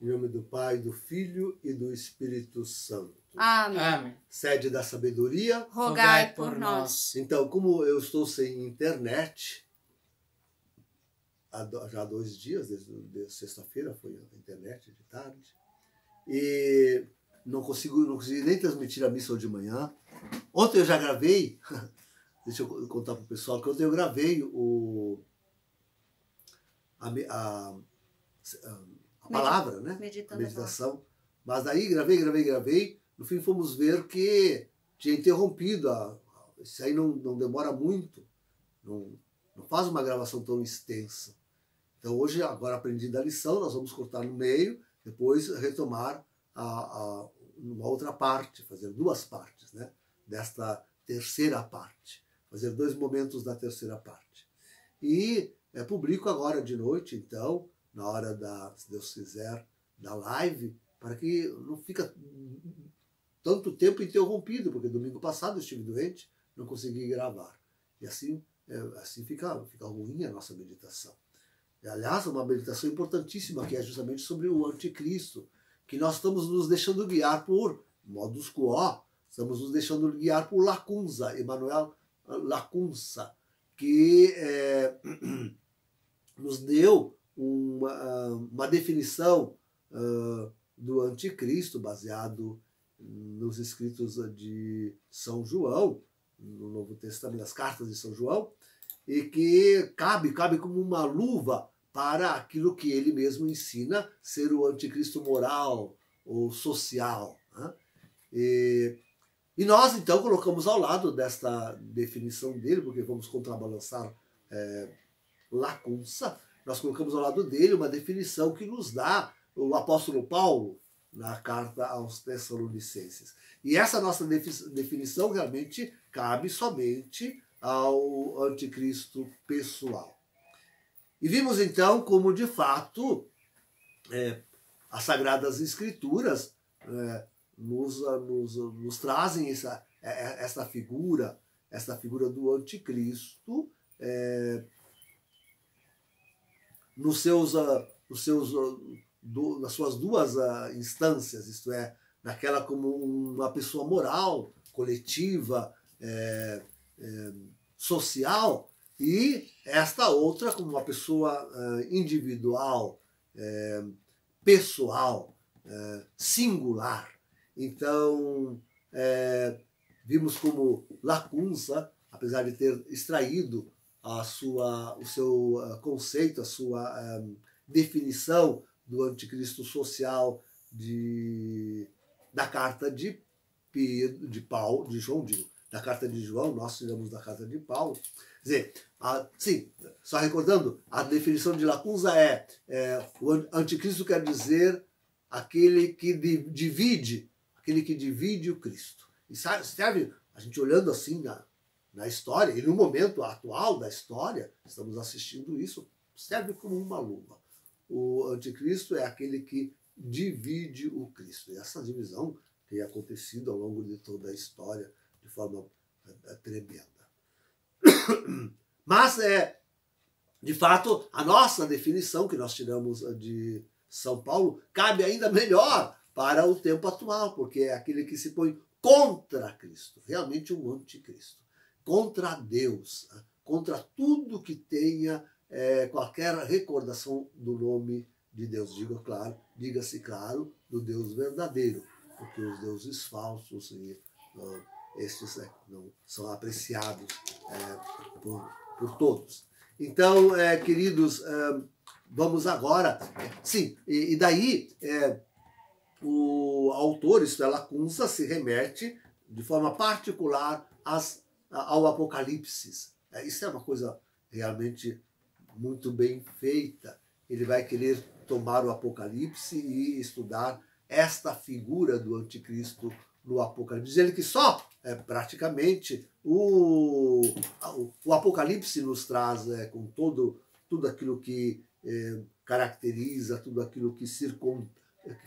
Em nome do Pai, do Filho e do Espírito Santo. Amém. Amém. Sede da sabedoria. Rogai por nós. Então, como eu estou sem internet, já há 2 dias, desde sexta-feira foi a internet de tarde, e não consegui nem transmitir a missa de manhã. Ontem eu já gravei, deixa eu contar para o pessoal, que ontem eu gravei a palavra, né? Meditação. Mas daí gravei. No fim fomos ver que tinha interrompido. Isso aí não demora muito. Não faz uma gravação tão extensa. Então hoje, agora aprendi da lição, nós vamos cortar no meio, depois retomar uma outra parte, fazer 2 partes, né? Desta terceira parte. Fazer 2 momentos da terceira parte. E publico agora de noite, então, na hora se Deus quiser, da live, para que não fica tanto tempo interrompido, porque domingo passado eu estive doente, não consegui gravar. E assim fica ruim a nossa meditação. E, aliás, uma meditação importantíssima, que é justamente sobre o anticristo, que nós estamos nos deixando guiar por modus quo, estamos nos deixando guiar por Lacunza, Emmanuel Lacunza, que nos deu uma definição do anticristo baseado nos escritos de São João, no Novo Testamento, nas cartas de São João, e que cabe como uma luva para aquilo que ele mesmo ensina ser o anticristo moral ou social, né? E nós, então, colocamos ao lado desta definição dele, porque vamos contrabalançar Lacunza, nós colocamos ao lado dele uma definição que nos dá o apóstolo Paulo na carta aos Tessalonicenses. E essa nossa definição realmente cabe somente ao anticristo pessoal. E vimos então como, de fato, as Sagradas Escrituras nos trazem essa figura do anticristo nas suas 2 instâncias, isto é, naquela como uma pessoa moral, coletiva, social, e esta outra como uma pessoa individual, pessoal, singular. Então, vimos como Lacunza, apesar de ter extraído o seu conceito, a sua definição do anticristo social da carta de João, nós tiramos da carta de Paulo. Quer dizer, só recordando, a definição de Lacunza o anticristo quer dizer aquele que divide o Cristo. E serve, a gente olhando assim na história, e no momento atual da história, estamos assistindo isso, serve como uma luva. O anticristo é aquele que divide o Cristo. E essa divisão tem acontecido ao longo de toda a história de forma tremenda. Mas, de fato, a nossa definição que nós tiramos de São Paulo cabe ainda melhor para o tempo atual, porque é aquele que se põe contra Cristo, realmente um anticristo, contra Deus, contra tudo que tenha qualquer recordação do nome de Deus. Diga-se claro, do Deus verdadeiro, porque os deuses falsos estes não são apreciados por todos. Então, queridos, vamos agora... Sim, e daí o autor, isto é, Lacunza, se remete de forma particular ao Apocalipse. Isso é uma coisa realmente muito bem feita. Ele vai querer tomar o Apocalipse e estudar esta figura do anticristo no Apocalipse. Diz ele que só, praticamente, o Apocalipse nos traz com tudo aquilo que caracteriza, tudo aquilo que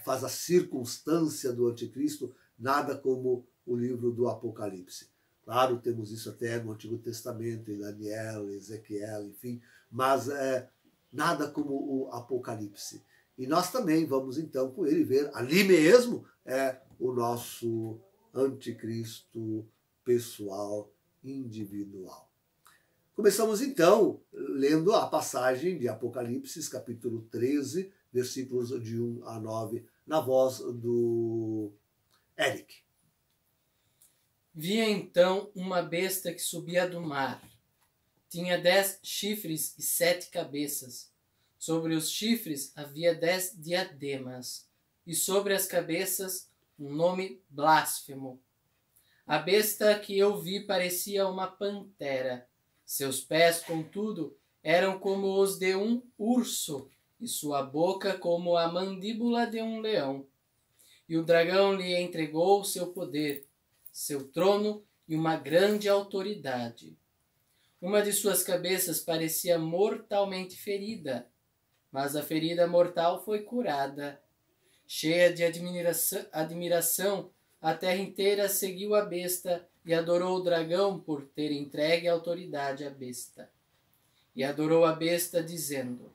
faz a circunstância do anticristo, nada como o livro do Apocalipse. Claro, temos isso até no Antigo Testamento, em Daniel, Ezequiel, enfim, mas nada como o Apocalipse. E nós também vamos então com ele ver, ali mesmo é o nosso anticristo pessoal, individual. Começamos então lendo a passagem de Apocalipse, capítulo 13, versículos de 1 a 9, na voz do Eric. Vi então uma besta que subia do mar. Tinha 10 chifres e 7 cabeças. Sobre os chifres havia 10 diademas, e sobre as cabeças um nome blasfemo. A besta que eu vi parecia uma pantera. Seus pés, contudo, eram como os de um urso, e sua boca como a mandíbula de um leão. E o dragão lhe entregou seu poder, seu trono e uma grande autoridade. Uma de suas cabeças parecia mortalmente ferida, mas a ferida mortal foi curada. Cheia de admiração, a terra inteira seguiu a besta e adorou o dragão por ter entregue a autoridade à besta. E adorou a besta, dizendo: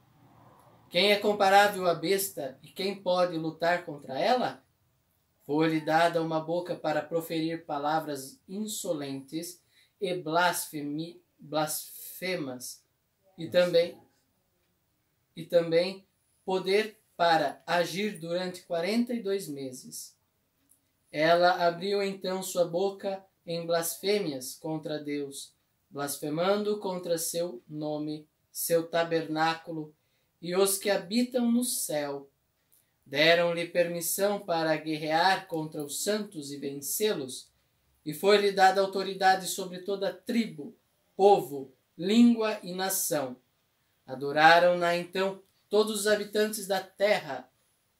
Quem é comparável à besta e quem pode lutar contra ela? Foi-lhe dada uma boca para proferir palavras insolentes e blasfemas, e também poder para agir durante 42 meses. Ela abriu então sua boca em blasfêmias contra Deus, blasfemando contra seu nome, seu tabernáculo e os que habitam no céu. Deram-lhe permissão para guerrear contra os santos e vencê-los, e foi-lhe dada autoridade sobre toda tribo, povo, língua e nação. Adoraram-na então todos os habitantes da terra,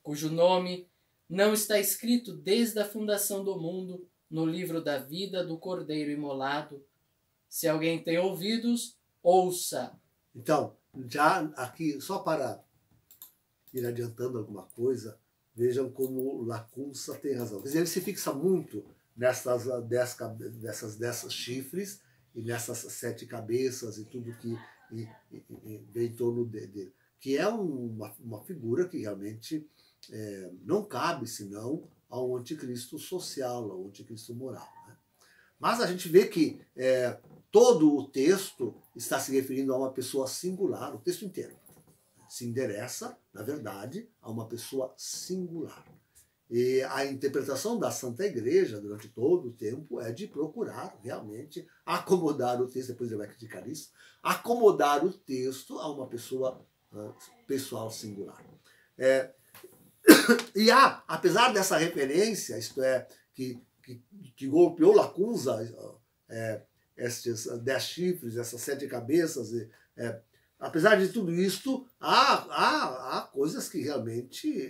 cujo nome não está escrito desde a fundação do mundo no livro da vida do Cordeiro imolado. Se alguém tem ouvidos, ouça. Então, já aqui, só para ir adiantando alguma coisa, vejam como Lacunza tem razão. Quer dizer, ele se fixa muito nessas 10 chifres e nessas 7 cabeças e tudo que vem em torno dele. Que é uma figura que realmente não cabe, senão, ao anticristo social, ao anticristo moral. Né? Mas a gente vê que todo o texto está se referindo a uma pessoa singular, o texto inteiro. Se endereça, na verdade, a uma pessoa singular. E a interpretação da Santa Igreja, durante todo o tempo, é de procurar realmente acomodar o texto, depois ele vai criticar isso, acomodar o texto a uma pessoa pessoal singular. E apesar dessa referência, isto é, que golpeou Lacunza, estes 10 chifres, essas 7 cabeças, apesar de tudo isto, há coisas que realmente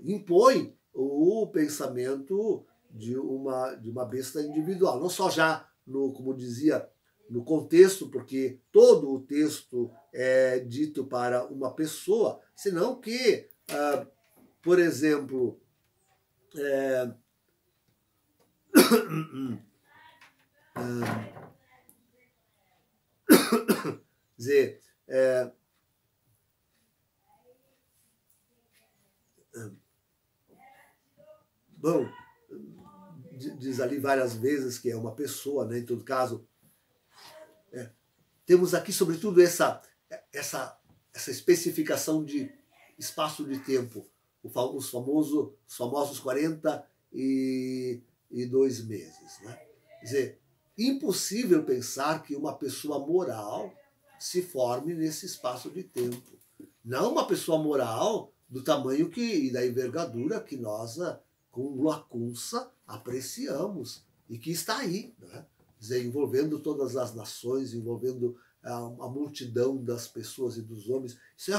impõem o pensamento de uma besta individual. Não só já, como dizia, no contexto, porque todo o texto é dito para uma pessoa, senão que, por exemplo, dizer, bom, diz ali várias vezes que é uma pessoa, né? Em todo caso, temos aqui, sobretudo, essa especificação de espaço de tempo, os famosos 42 meses. Né? Quer dizer, impossível pensar que uma pessoa moral se forme nesse espaço de tempo. Não uma pessoa moral do tamanho e da envergadura que nós, com Lacunza, apreciamos e que está aí, né? Quer dizer, envolvendo todas as nações, envolvendo a multidão das pessoas e dos homens. Isso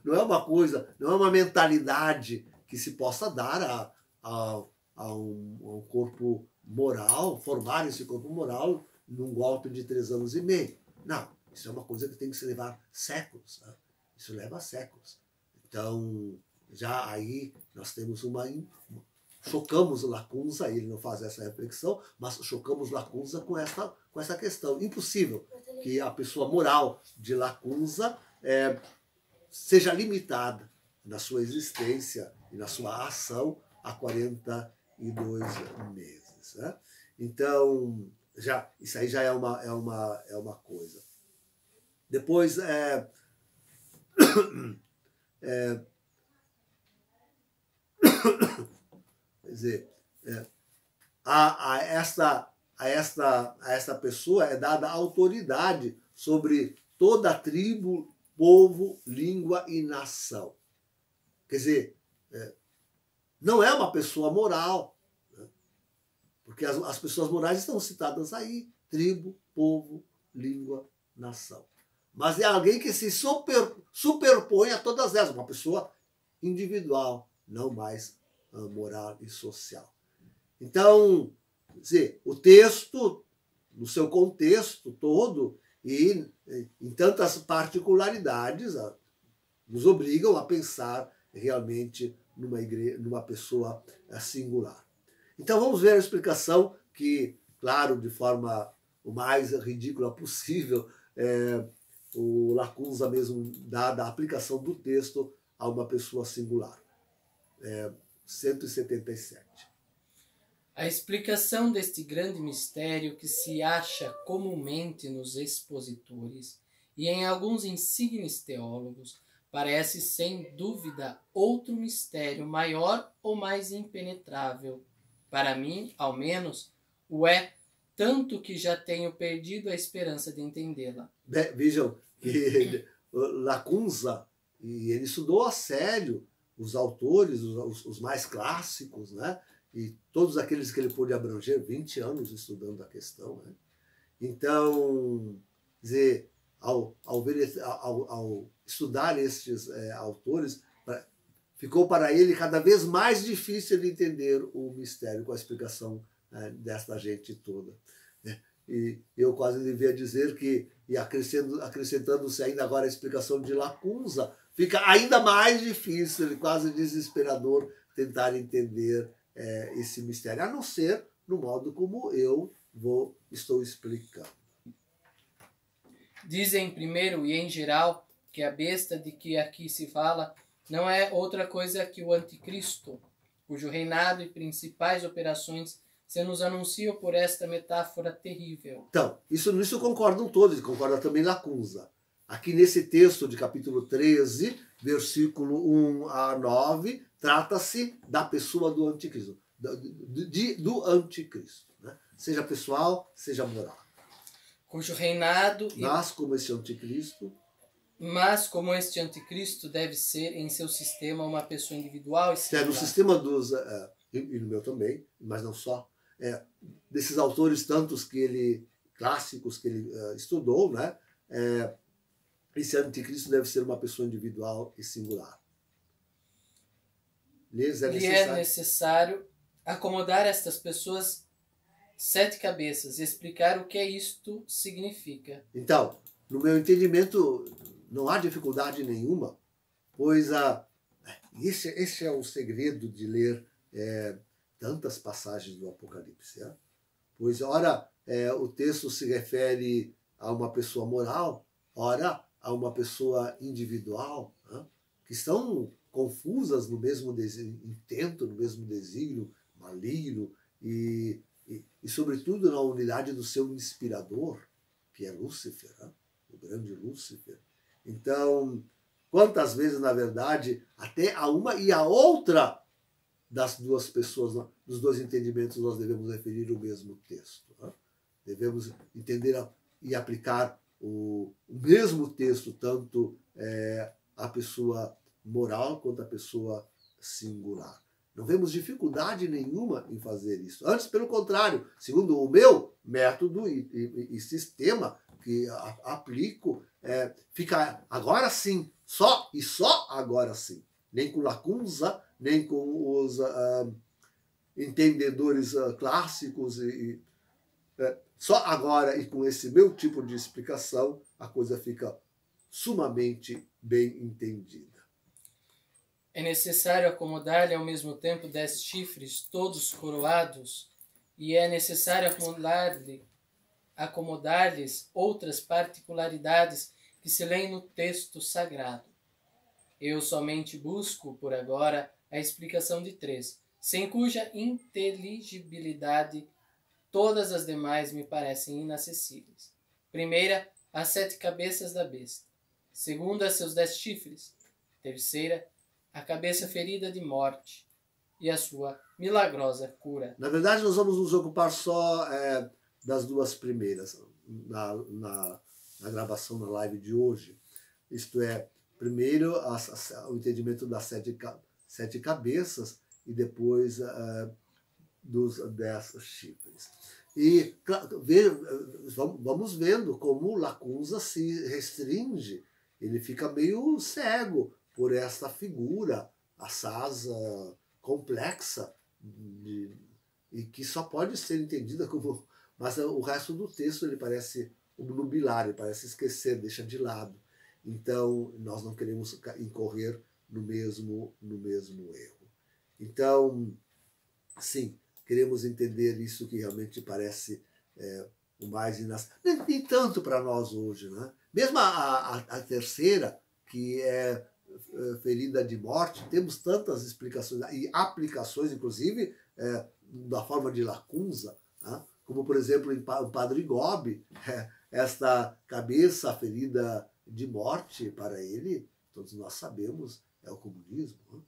não é uma coisa, não é uma mentalidade que se possa dar a um corpo moral, formar esse corpo moral num golpe de 3 anos e meio. Não, isso é uma coisa que tem que se levar séculos. Né? Isso leva séculos. Então, já aí nós temos chocamos Lacunza, ele não faz essa reflexão, mas chocamos Lacunza com essa questão. Impossível que a pessoa moral de Lacunza seja limitada na sua existência e na sua ação há 42 meses. Né? Então, isso aí já é uma coisa. Depois, quer dizer, a esta pessoa é dada autoridade sobre toda a tribo, povo, língua e nação. Quer dizer, não é uma pessoa moral, né? Porque as pessoas morais estão citadas aí, tribo, povo, língua, nação. Mas é alguém que se superpõe a todas elas, uma pessoa individual, não mais moral e social. Então, quer dizer, o texto, no seu contexto todo, e em tantas particularidades, nos obrigam a pensar realmente numa pessoa singular. Então vamos ver a explicação que, claro, de forma o mais ridícula possível, o Lacunza mesmo dá da aplicação do texto a uma pessoa singular. 177. A explicação deste grande mistério que se acha comumente nos expositores e em alguns insignes teólogos parece sem dúvida outro mistério maior ou mais impenetrável. Para mim, ao menos, o é, tanto que já tenho perdido a esperança de entendê-la. Vejam que Lacunza, e ele estudou a sério os autores, os mais clássicos, né? E todos aqueles que ele pôde abranger, 20 anos estudando a questão. Né? Então, quer dizer, ao estudar estes autores, ficou para ele cada vez mais difícil de entender o mistério com a explicação desta gente toda. Né? E eu quase devia dizer que, e acrescentando-se ainda agora a explicação de Lacunza, fica ainda mais difícil, quase desesperador, tentar entender esse mistério, a não ser no modo como eu estou explicando. Dizem primeiro e em geral que a besta de que aqui se fala não é outra coisa que o anticristo, cujo reinado e principais operações se nos anunciam por esta metáfora terrível. Então, nisso concordam todos, concorda também Lacunza. Aqui nesse texto de capítulo 13, versículo 1 a 9, trata-se da pessoa do anticristo, do anticristo, né? Seja pessoal, seja moral. Cujo reinado... Mas como este anticristo deve ser em seu sistema uma pessoa individual e singular. No sistema dos... e no meu também, mas não só. Desses autores tantos clássicos que ele estudou, né? Esse anticristo deve ser uma pessoa individual e singular. Lhe é necessário acomodar estas pessoas 7 cabeças e explicar o que isto significa. Então, no meu entendimento, não há dificuldade nenhuma, pois esse é o segredo de ler tantas passagens do Apocalipse. Pois, ora, o texto se refere a uma pessoa moral, ora, a uma pessoa individual, né, que estão confusas no mesmo intento, no mesmo desígnio maligno e, sobretudo, na unidade do seu inspirador, que é Lúcifer, né, o grande Lúcifer. Então, quantas vezes, na verdade, até a uma e a outra das duas pessoas, dos dois entendimentos, nós devemos referir o mesmo texto. Né? Devemos entender e aplicar o mesmo texto, tanto a pessoa moral quanto a pessoa singular. Não vemos dificuldade nenhuma em fazer isso. Antes, pelo contrário, segundo o meu método e sistema que aplico, fica agora sim, só agora sim. Nem com Lacunza, nem com os entendedores clássicos só agora e com esse meu tipo de explicação, a coisa fica sumamente bem entendida. É necessário acomodar-lhe ao mesmo tempo 10 chifres, todos coroados, e é necessário acomodar-lhes outras particularidades que se leem no texto sagrado. Eu somente busco, por agora, a explicação de 3, sem cuja inteligibilidade todas as demais me parecem inacessíveis. Primeira, as 7 cabeças da besta. Segunda, seus 10 chifres. Terceira, a cabeça ferida de morte e a sua milagrosa cura. Na verdade, nós vamos nos ocupar só das 2 primeiras na gravação da live de hoje. Isto é, primeiro o entendimento das 7 cabeças e depois dos 10 chifres. E vamos vendo como Lacunza se restringe, ele fica meio cego por esta figura assaz complexa e que só pode ser entendida como... Mas o resto do texto ele parece obnubilar, ele parece esquecer, deixa de lado. Então, nós não queremos incorrer no mesmo erro. Então, sim, queremos entender isso que realmente parece o mais inacessível. Nem tanto para nós hoje, né? Mesmo a terceira, que é ferida de morte, temos tantas explicações e aplicações, inclusive, da forma de Lacunza, né? Como, por exemplo, em Padre Gobi, esta cabeça ferida de morte, para ele, todos nós sabemos, é o comunismo. Né?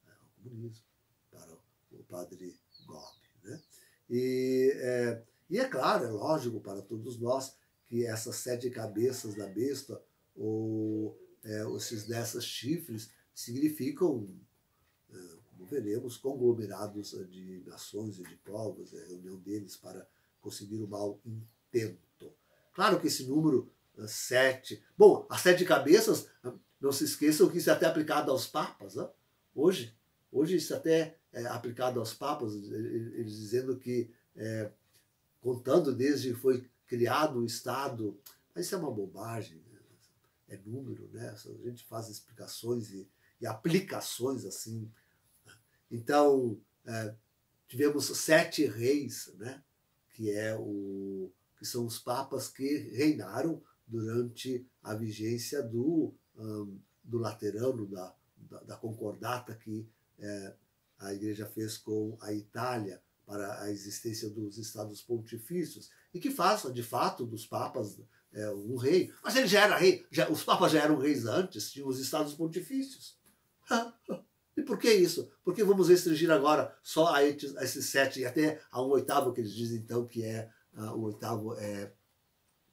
É o comunismo para o Padre Gobi. Né? E é claro, é lógico para todos nós que essas 7 cabeças da besta, ou esses 10 chifres, significam, como veremos, conglomerados de nações e de povos, a reunião deles para conseguir o mal intento. Claro que esse número 7... Bom, as 7 cabeças, não se esqueçam que isso é até aplicado aos papas. Né? Hoje isso até é aplicado aos papas, eles dizendo que, contando desde que foi criado o Estado, mas isso é uma bobagem, né? É número, né? A gente faz explicações e aplicações assim. Então, tivemos 7 reis, né? Que são os papas que reinaram durante a vigência do Laterano, da concordata que a Igreja fez com a Itália para a existência dos Estados Pontifícios, e que faz, de fato, dos papas um rei. Mas ele já era rei, os papas já eram reis antes, tinham os Estados Pontifícios. E por que isso? Por que vamos restringir agora só a esses 7 e até a um 8º que eles dizem então que o 8º é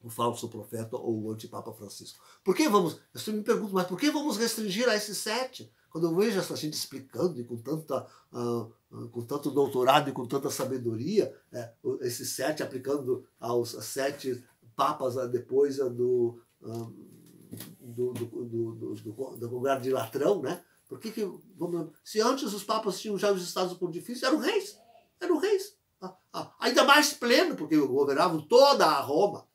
o falso profeta ou o antipapa Francisco? Por que vamos, eu me pergunto, mas por que vamos restringir a esses 7? Quando eu vejo essa gente explicando e com tanto doutorado e com tanta sabedoria, esses 7 aplicando aos 7 papas depois do Congresso de Latrão, né? Por que se antes os papas tinham já os Estados Pontifícios, eram reis. Ainda mais pleno, porque governavam toda a Roma.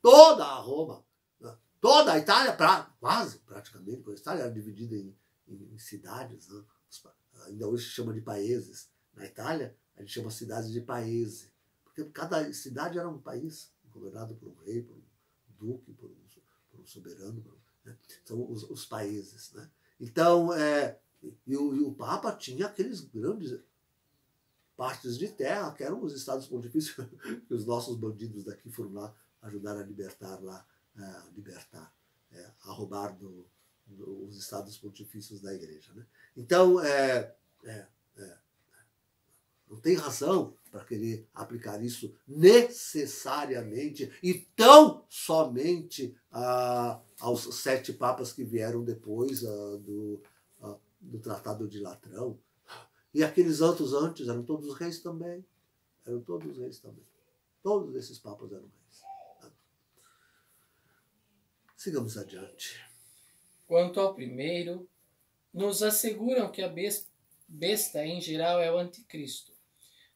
Toda a Roma. Toda a Itália, quase praticamente, porque a Itália era dividida em cidades. Né? Ainda hoje se chama de países. Na Itália, a gente chama cidades de paese. Porque cada cidade era um país, governado por um rei, por um duque, por um soberano. Né? São os países. Né? Então, e o Papa tinha aqueles grandes partes de terra, que eram os Estados Pontifícios, que os nossos bandidos daqui foram lá ajudar a libertar, a roubar os Estados Pontifícios da Igreja. Né? Então, não tem razão para querer aplicar isso necessariamente e tão somente aos 7 papas que vieram depois do Tratado de Latrão. E aqueles outros antes eram todos reis também. Todos esses papas eram reis. Sigamos adiante. Quanto ao primeiro, nos asseguram que a besta em geral é o anticristo.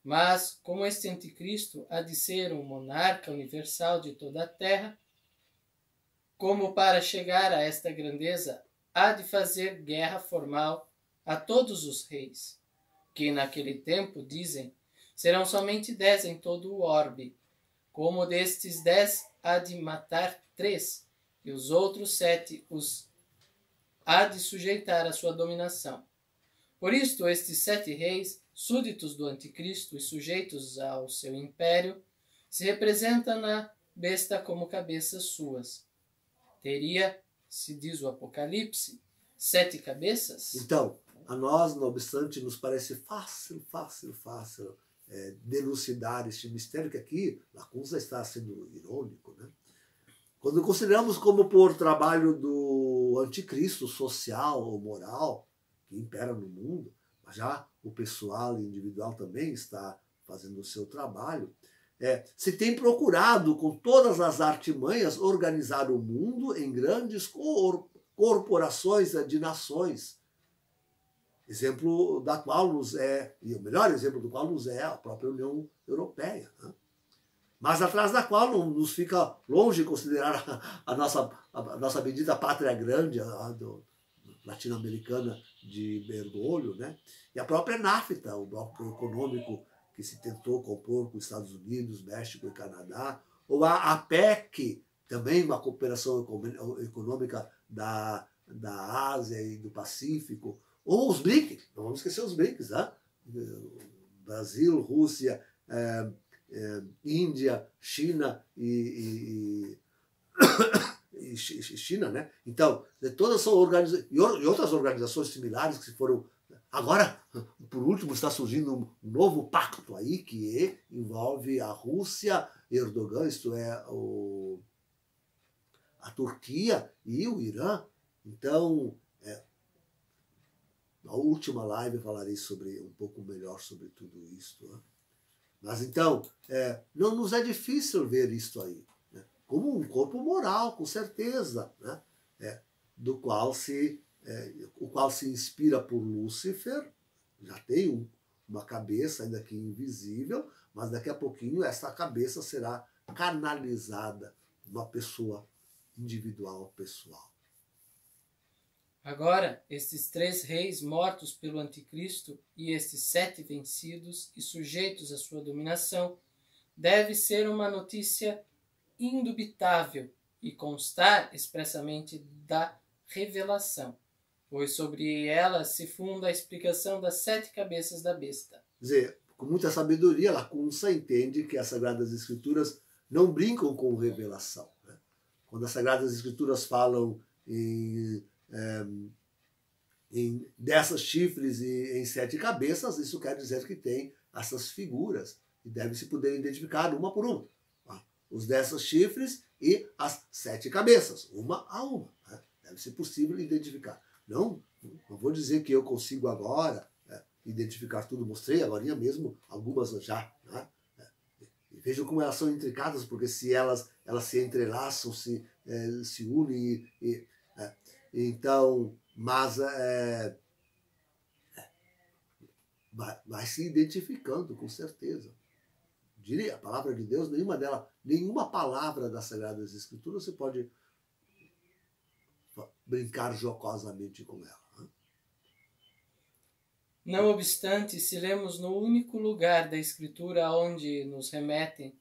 Mas, como este anticristo há de ser um monarca universal de toda a terra, como para chegar a esta grandeza há de fazer guerra formal a todos os reis, que naquele tempo, dizem, serão somente 10 em todo o orbe. Como destes 10 há de matar 3, e os outros 7 os há de sujeitar a sua dominação. Por isto, estes 7 reis, súditos do anticristo e sujeitos ao seu império, se representam na besta como cabeças suas. Teria, se diz o Apocalipse, 7 cabeças? Então, a nós, não obstante, nos parece fácil delucidar este mistério, que aqui Lacunza está sendo irônico, né? Quando consideramos como por trabalho do anticristo social ou moral que impera no mundo, mas já o pessoal e individual também está fazendo o seu trabalho, se tem procurado com todas as artimanhas organizar o mundo em grandes corporações de nações, exemplo da qual e o melhor exemplo do qual nos é a própria União Europeia, né? Mas atrás da qual não nos fica longe considerar a nossa bendita pátria grande, a latino-americana de Bergoglio, né? E a própria NAFTA, o bloco econômico que se tentou compor com os Estados Unidos, México e Canadá, ou a APEC, também uma cooperação econômica da Ásia e do Pacífico, ou os BRICS, não vamos esquecer os BRICS, né? Brasil, Rússia, Índia, China e China, né? Então, todas são organizações, e outras organizações similares que se foram. Agora, por último, está surgindo um novo pacto aí que envolve a Rússia, Erdogan, isto é, a Turquia e o Irã. Então, na última live eu falarei um pouco melhor sobre tudo isso, né? Mas então, não nos é difícil ver isto aí, né? Como um corpo moral, com certeza, né? O qual se inspira por Lúcifer, já tem uma cabeça ainda que invisível, mas daqui a pouquinho essa cabeça será canalizada numa pessoa individual, pessoal. Agora, estes 3 reis mortos pelo anticristo e estes 7 vencidos e sujeitos à sua dominação deve ser uma notícia indubitável e constar expressamente da revelação, pois sobre ela se funda a explicação das 7 cabeças da besta. Quer dizer, com muita sabedoria, Lacunza entende que as Sagradas Escrituras não brincam com revelação, né? Quando as Sagradas Escrituras falam em 10 chifres e em 7 cabeças, isso quer dizer que tem essas figuras e deve-se poder identificar uma por uma. Os 10 chifres e as 7 cabeças, uma a uma, né? Deve ser possível identificar. Não vou dizer que eu consigo agora identificar tudo, mostrei agora mesmo algumas já, né? E vejam como elas são intricadas, porque se elas se entrelaçam, se unem então, mas vai se identificando, com certeza. Diria, a palavra de Deus, nenhuma palavra das Sagradas Escrituras você pode brincar jocosamente com ela, né? Não obstante, se lemos no único lugar da Escritura onde nos remetem,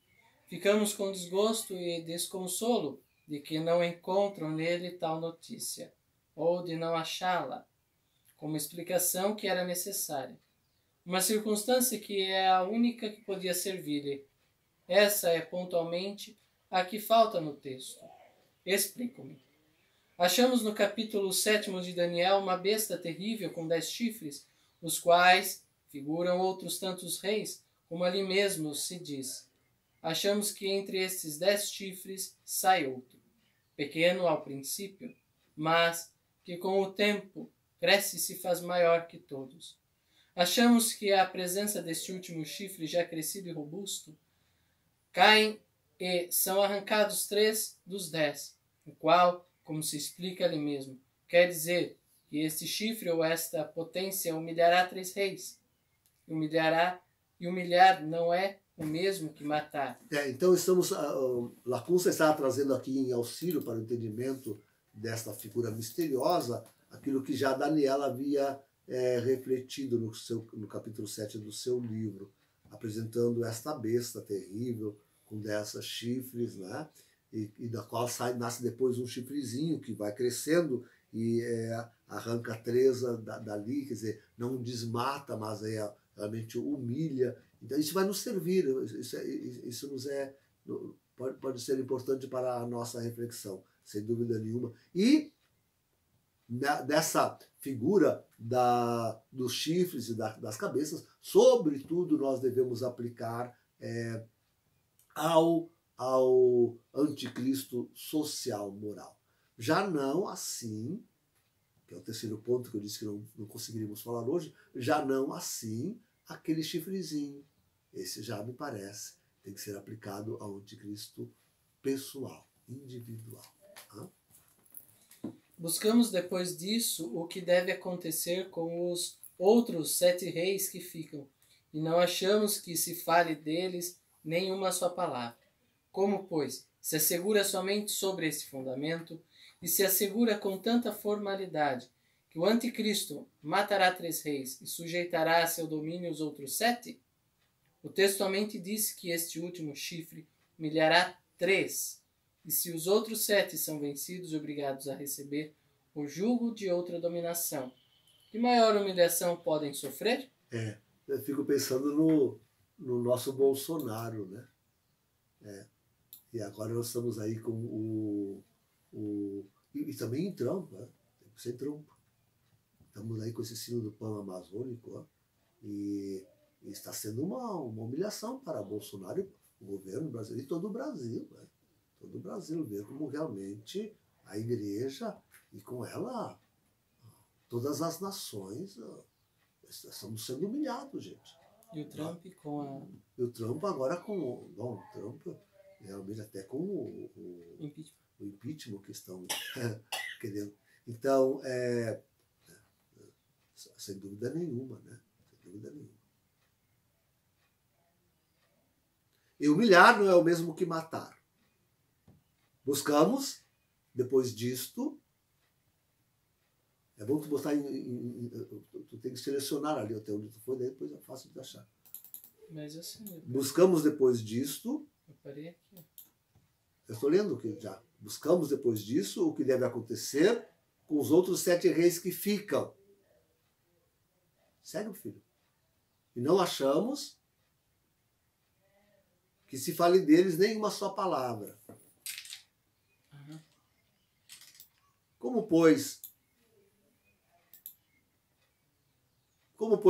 ficamos com desgosto e desconsolo de que não encontram nele tal notícia, ou de não achá-la, como explicação que era necessária. Uma circunstância que é a única que podia servir-lhe. Essa é pontualmente a que falta no texto. Explico-me. Achamos no capítulo 7 de Daniel uma besta terrível com 10 chifres, os quais figuram outros tantos reis, como ali mesmo se diz. Achamos que entre estes 10 chifres sai outro, pequeno ao princípio, mas que com o tempo cresce e se faz maior que todos. Achamos que a presença deste último chifre já crescido e robusto, caem e são arrancados 3 dos 10, o qual, como se explica ali mesmo, quer dizer que este chifre ou esta potência humilhará 3 reis. Humilhar não é o mesmo que matar. Então Lacunza está trazendo aqui em auxílio para o entendimento desta figura misteriosa aquilo que já Daniel havia refletido no capítulo 7 do seu livro, apresentando esta besta terrível com 10 chifres, né? E da qual nasce depois um chifrezinho que vai crescendo e arranca 3 dali, quer dizer, não desmata, mas aí realmente humilha. Então isso vai nos servir, isso nos pode ser importante para a nossa reflexão, sem dúvida nenhuma. E dessa figura dos chifres e das cabeças, sobretudo nós devemos aplicar ao anticristo social, moral. Já não assim, que é o terceiro ponto que eu disse que não conseguiríamos falar hoje, já não assim aquele chifrezinho. Esse já me parece tem que ser aplicado ao anticristo pessoal, individual. Buscamos depois disso o que deve acontecer com os outros 7 reis que ficam, e não achamos que se fale deles nenhuma só palavra. Como, pois, se assegura somente sobre esse fundamento, e se assegura com tanta formalidade, que o anticristo matará 3 reis e sujeitará a seu domínio os outros 7? O texto somente disse que este último chifre humilhará 3, e se os outros 7 são vencidos e obrigados a receber o jugo de outra dominação, que maior humilhação podem sofrer? Eu fico pensando no nosso Bolsonaro, né? E agora nós estamos aí com e também em Trump, né? Sem Trump. Estamos aí com esse sino do pão amazônico, e está sendo uma humilhação para Bolsonaro, o governo brasileiro e todo o Brasil, né? Todo o Brasil, ver como realmente a igreja e com ela todas as nações estamos sendo humilhados, gente. E o Trump com a... E o Trump agora com... Bom, o Trump realmente até com o impeachment que estão querendo. Então, sem dúvida nenhuma, né? Sem dúvida nenhuma. E humilhar não é o mesmo que matar. Buscamos, depois disto, é bom tu botar tu tem que selecionar ali até onde tu for, daí depois é fácil de achar. Mas assim... Buscamos depois disto... Eu parei aqui. Eu estou lendo que já. Buscamos depois disso o que deve acontecer com os outros 7 reis que ficam. Segue, filho. E não achamos que se fale deles nem uma só palavra. Como, pois,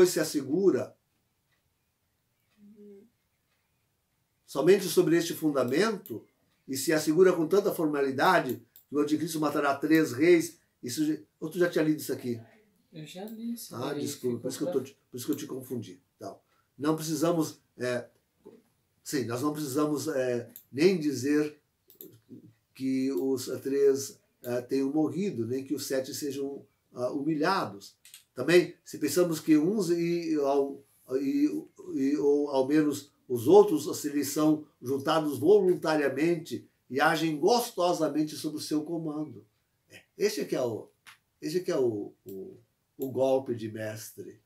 se assegura somente sobre este fundamento e se assegura com tanta formalidade que o anticristo matará 3 reis? Ou tu já tinha lido isso aqui? Eu já li isso. Desculpa, por isso que eu te confundi. Então, não precisamos... sim, nós não precisamos nem dizer que os 3 tenham morrido, nem que os 7 sejam humilhados. Também, se pensamos que uns ou ao menos os outros, se eles são juntados voluntariamente e agem gostosamente sob o seu comando. Esse é que é o golpe de mestre.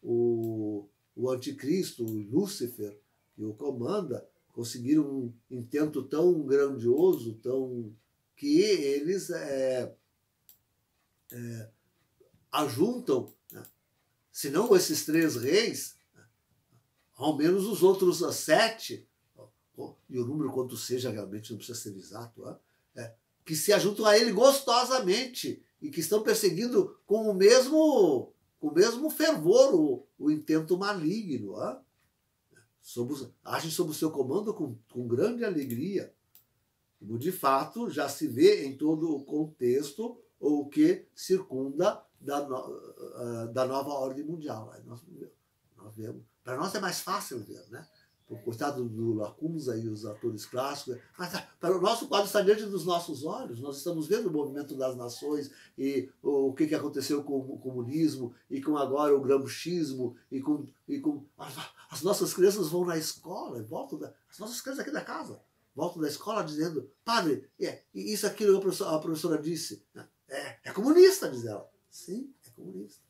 O anticristo, o Lúcifer, que o comanda, conseguiram um intento tão grandioso, que eles ajuntam, né? Se não esses 3 reis, ao menos os outros 7, e o número quanto seja realmente não precisa ser exato, que se ajuntam a ele gostosamente e que estão perseguindo com o mesmo fervor o intento maligno. Agem sob o seu comando com grande alegria, como de fato já se vê em todo o contexto ou o que circunda da nova ordem mundial. Nós vemos. Para nós é mais fácil ver, né? O coitado do Lacunza e os atores clássicos, mas para o nosso quadro está diante dos nossos olhos. Nós estamos vendo o movimento das nações e o que aconteceu com o comunismo e com agora o gramscismo e com as nossas crianças vão na escola e as nossas crianças aqui da casa voltam da escola dizendo: padre, isso aquilo a professora disse, é comunista, diz ela. Sim, é comunista.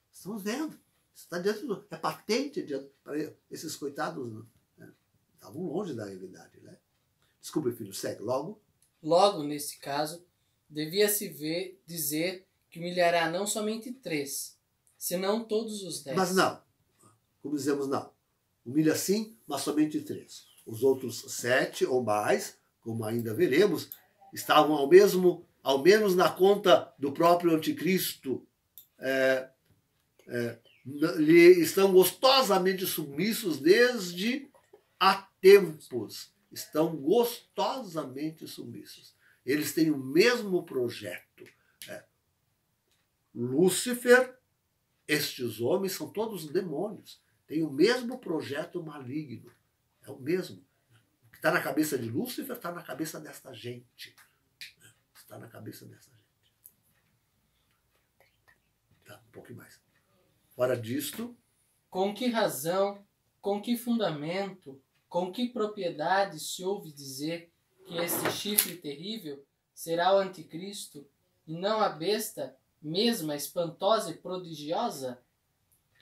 Estamos vendo. Está diante é patente para esses coitados, né? Estavam longe da realidade, né? Desculpe, filho, segue. Logo, nesse caso, devia-se dizer que humilhará não somente 3, senão todos os 10. Mas não, como dizemos, não. Humilha sim, mas somente 3. Os outros 7 ou mais, como ainda veremos, estavam ao menos na conta do próprio anticristo, lhe estão gostosamente submissos desde há tempos. Estão gostosamente submissos. Eles têm o mesmo projeto. Lúcifer, estes homens são todos demônios. Têm o mesmo projeto maligno. É o mesmo. O que está na cabeça de Lúcifer está na cabeça desta gente. Está na cabeça dessa gente. Tá, um pouquinho mais. Fora disto... Com que razão, com que fundamento, com que propriedade se ouve dizer que este chifre terrível será o anticristo e não a besta mesma, espantosa e prodigiosa,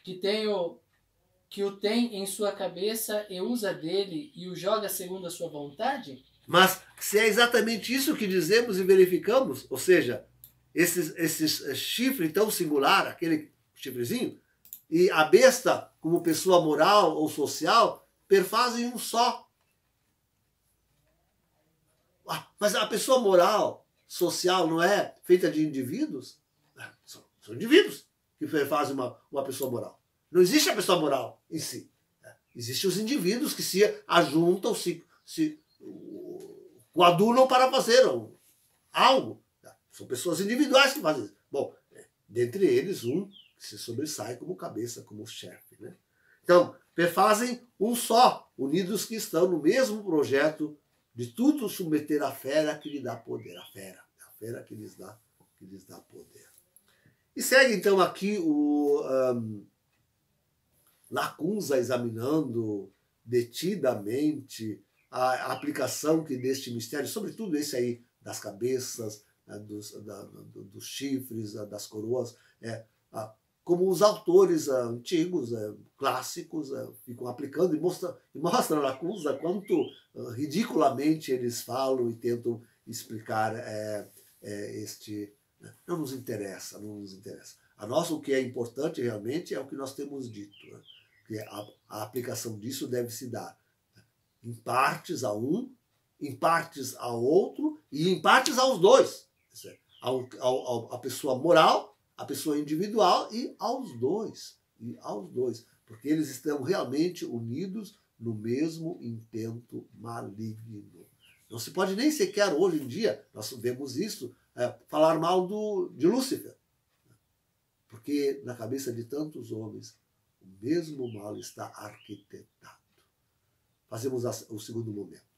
que o tem em sua cabeça e usa dele e o joga segundo a sua vontade? Mas se é exatamente isso que dizemos e verificamos, ou seja, esse chifre tão singular, aquele chifrezinho, e a besta, como pessoa moral ou social, perfazem um só. Mas a pessoa moral, social, não é feita de indivíduos? São indivíduos que fazem uma pessoa moral. Não existe a pessoa moral em si. Existem os indivíduos que se ajuntam, se coadunam para fazer algo. São pessoas individuais que fazem isso. Bom, dentre eles, um que se sobressai como cabeça, como chefe. Né? Então, perfazem um só, unidos que estão no mesmo projeto de tudo submeter à fera que lhe dá poder. A fera que lhes dá poder. E segue então aqui o Lacunza examinando detidamente a aplicação que deste mistério, sobretudo esse aí das cabeças, dos chifres, das coroas, como os autores antigos, clássicos, ficam aplicando e mostram Lacunza quanto ridiculamente eles falam e tentam explicar este... Não nos interessa, não nos interessa. A nós o que é importante realmente é o que nós temos dito, né? Que a aplicação disso deve se dar em partes a um, em partes ao outro e em partes aos dois. A pessoa moral, a pessoa individual e aos dois. Porque eles estão realmente unidos no mesmo intento maligno. Não se pode nem sequer hoje em dia, nós vemos isso, falar mal de Lúcifer. Porque na cabeça de tantos homens, o mesmo mal está arquitetado. Fazemos o segundo momento.